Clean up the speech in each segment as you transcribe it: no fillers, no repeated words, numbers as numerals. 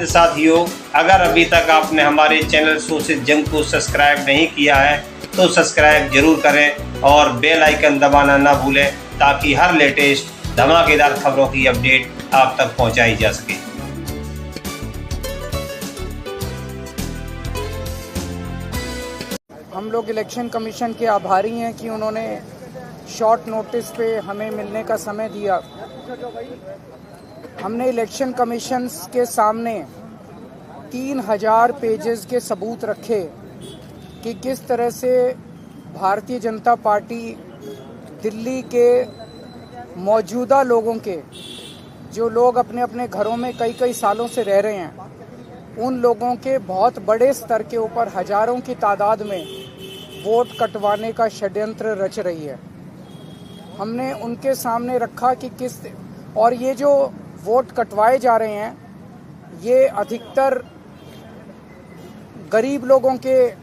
साथियों, अगर अभी तक आपने हमारे चैनल सोशल जंग को सब्सक्राइब नहीं किया है तो सब्सक्राइब जरूर करें और बेल आइकन दबाना ना भूलें ताकि हर लेटेस्ट धमाकेदार खबरों की अपडेट आप तक पहुंचाई जा सके। हम लोग इलेक्शन कमीशन के आभारी हैं कि उन्होंने शॉर्ट नोटिस पे हमें मिलने का समय दिया। हमने इलेक्शन कमीशन के सामने 3000 पेजेस के सबूत रखे कि किस तरह से भारतीय जनता पार्टी दिल्ली के मौजूदा लोगों के, जो लोग अपने अपने घरों में कई कई सालों से रह रहे हैं, उन लोगों के बहुत बड़े स्तर के ऊपर हजारों की तादाद में वोट कटवाने का षड्यंत्र रच रही है। हमने उनके सामने रखा कि किस, और ये जो वोट कटवाए जा रहे हैं ये अधिकतर गरीब लोगों के,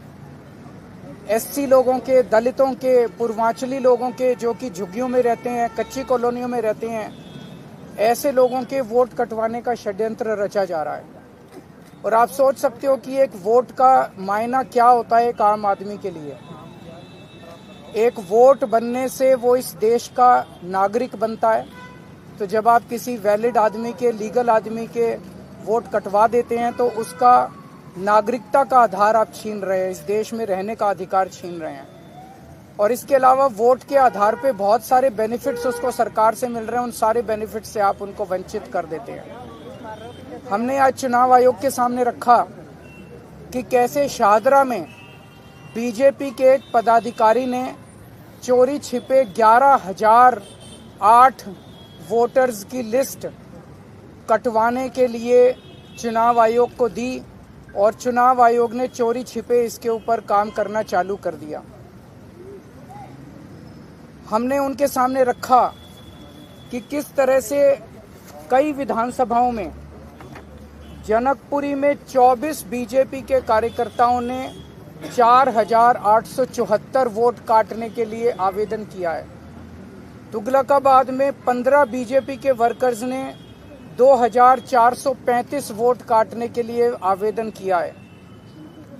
एससी लोगों के, दलितों के, पूर्वांचली लोगों के, जो कि झुग्गियों में रहते हैं, कच्ची कॉलोनियों में रहते हैं, ऐसे लोगों के वोट कटवाने का षड्यंत्र रचा जा रहा है। और आप सोच सकते हो कि एक वोट का मायना क्या होता है एक आम आदमी के लिए। एक वोट बनने से वो इस देश का नागरिक बनता है। तो जब आप किसी वैलिड आदमी के, लीगल आदमी के वोट कटवा देते हैं तो उसका नागरिकता का आधार आप छीन रहे हैं, इस देश में रहने का अधिकार छीन रहे हैं। और इसके अलावा वोट के आधार पे बहुत सारे बेनिफिट्स उसको सरकार से मिल रहे हैं, उन सारे बेनिफिट्स से आप उनको वंचित कर देते हैं। हमने आज चुनाव आयोग के सामने रखा कि कैसे शाहदरा में बीजेपी के एक पदाधिकारी ने चोरी छिपे 11,008 वोटर्स की लिस्ट कटवाने के लिए चुनाव आयोग को दी और चुनाव आयोग ने चोरी छिपे इसके ऊपर काम करना चालू कर दिया। हमने उनके सामने रखा कि किस तरह से कई विधानसभाओं में, जनकपुरी में 24 बीजेपी के कार्यकर्ताओं ने 4,874 वोट काटने के लिए आवेदन किया है। तुगलकाबाद में 15 बीजेपी के वर्कर्स ने 2,435 वोट काटने के लिए आवेदन किया है।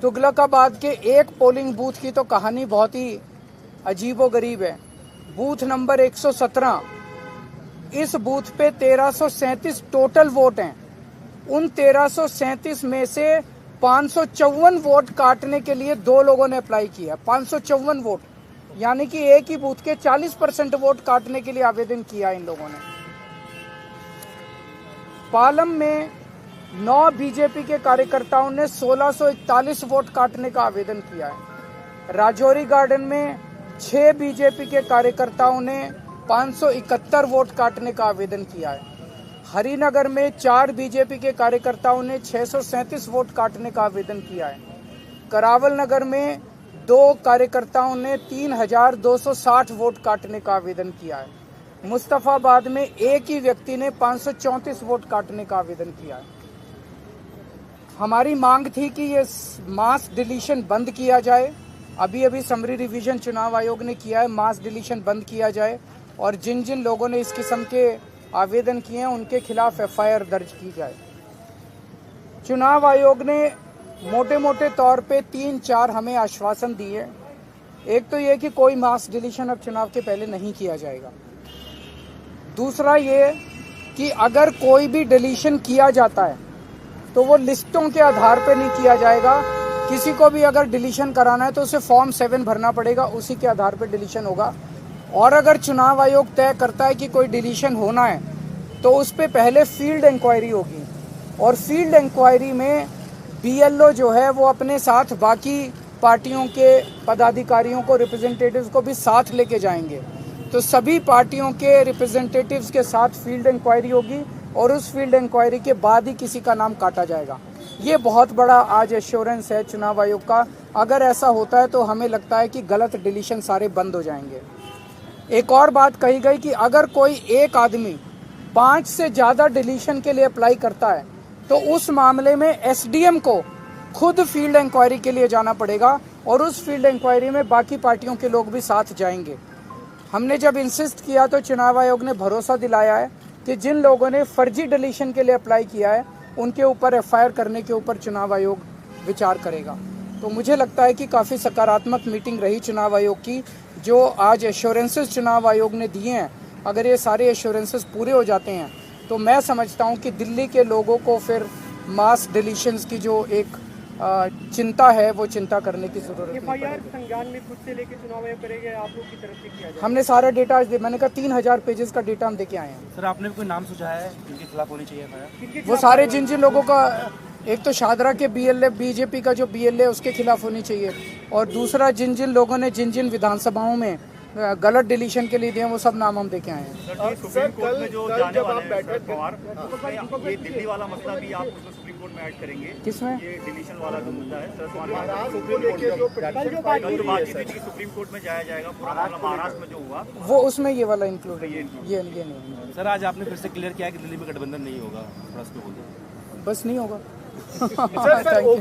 तुगलकाबाद के एक पोलिंग बूथ की तो कहानी बहुत ही अजीबोगरीब है। बूथ नंबर 117, इस बूथ पे 1337 टोटल वोट हैं। उन 1337 में से 554 वोट काटने के लिए 2 लोगों ने अप्लाई किया। 554 वोट, यानी कि एक ही बूथ के 40% वोट काटने के लिए आवेदन किया इन लोगों ने। पालम में 9 बीजेपी के कार्यकर्ताओं ने 1641 वोट काटने का आवेदन किया है। राजौरी गार्डन में 6 बीजेपी के कार्यकर्ताओं ने 571 वोट काटने का आवेदन किया है। हरिनगर में 4 बीजेपी के कार्यकर्ताओं ने 637 वोट काटने का आवेदन किया है। करावल नगर में 2 कार्यकर्ताओं ने 3,260 वोट काटने का आवेदन किया है। मुस्तफाबाद में एक ही व्यक्ति ने 534 वोट काटने का आवेदन किया है। हमारी मांग थी कि ये मास डिलीशन बंद किया जाए। अभी समरी रिवीजन चुनाव आयोग ने किया है, मास डिलीशन बंद किया जाए और जिन जिन लोगों ने इस किस्म के आवेदन किए हैं उनके खिलाफ एफआईआर दर्ज की जाए। चुनाव आयोग ने मोटे मोटे तौर पे 3-4 हमें आश्वासन दिए। एक तो ये कि कोई मास डिलीशन अब चुनाव के पहले नहीं किया जाएगा। दूसरा ये कि अगर कोई भी डिलीशन किया जाता है तो वो लिस्टों के आधार पे नहीं किया जाएगा। किसी को भी अगर डिलीशन कराना है तो उसे फॉर्म 7 भरना पड़ेगा, उसी के आधार पे डिलीशन होगा। और अगर चुनाव आयोग तय करता है कि कोई डिलीशन होना है तो उस पे पहले फील्ड इंक्वायरी होगी और फील्ड इंक्वायरी में बीएलओ जो है वो अपने साथ बाकी पार्टियों के पदाधिकारियों को, रिप्रेजेंटेटिव्स को भी साथ लेके जाएंगे। तो सभी पार्टियों के रिप्रेजेंटेटिव्स के साथ फील्ड इंक्वायरी होगी और उस फील्ड इंक्वायरी के बाद ही किसी का नाम काटा जाएगा। ये बहुत बड़ा आज एश्योरेंस है चुनाव आयोग का। अगर ऐसा होता है तो हमें लगता है कि गलत डिलीशन सारे बंद हो जाएंगे। एक और बात कही गई कि अगर कोई एक आदमी 5 से ज़्यादा डिलीशन के लिए अप्लाई करता है तो उस मामले में एसडीएम को खुद फील्ड इंक्वायरी के लिए जाना पड़ेगा और उस फील्ड इंक्वायरी में बाकी पार्टियों के लोग भी साथ जाएंगे। हमने जब इंसिस्ट किया तो चुनाव आयोग ने भरोसा दिलाया है कि जिन लोगों ने फर्जी डिलीशन के लिए अप्लाई किया है उनके ऊपर FIR करने के ऊपर चुनाव आयोग विचार करेगा। तो मुझे लगता है कि काफ़ी सकारात्मक मीटिंग रही चुनाव आयोग की। जो आज एश्योरेंसेस चुनाव आयोग ने दिए हैं, अगर ये सारे एश्योरेंसेस पूरे हो जाते हैं तो मैं समझता हूँ कि दिल्ली के लोगों को फिर मास डिलीशंस की जो एक चिंता है वो चिंता करने की जरूरत नहीं पड़ेगी। संज्ञान में खुद से लेके चुनाव आयोग करेंगे, आप लोग की तरफ से किया जाए? हमने सारा डेटा आज मैंने कहा 3000 पेजेस का डेटा हम देके आए हैं। सर आपने भी कोई नाम सुझाया है जिनके खिलाफ होनी चाहिए FIR? वो सारे जिन जिन लोगों का, एक तो शादरा के BLA बीजेपी का जो BLA उसके खिलाफ होनी चाहिए, और दूसरा जिन जिन लोगों ने जिन जिन विधानसभाओं में गलत डिलीशन के लिए दिए वो सब नाम हम देके आए हैं। सुप्रीम कोर्ट में जो जाने वाले हैं शरद पवार, ये दिल्ली वाला मसला भी आप उसमें सुप्रीम कोर्ट में ऐड करेंगे? किसमें? ये डिलीशन वाला जो मुद्दा है शरद पवार सुप्रीम कोर्ट कल जो बातचीत हुई थी सुप्रीम कोर्ट में जाया जाएगा, पूरा मामला महाराष्ट्र में जो हुआ वो उसमें ये वाला इंक्लूड है, ये नहीं। सर आज आपने फिर से क्लियर किया कि दिल्ली में गठबंधन नहीं होगा, थोड़ा इसको बोल दो। बस नहीं होगा। Thank you.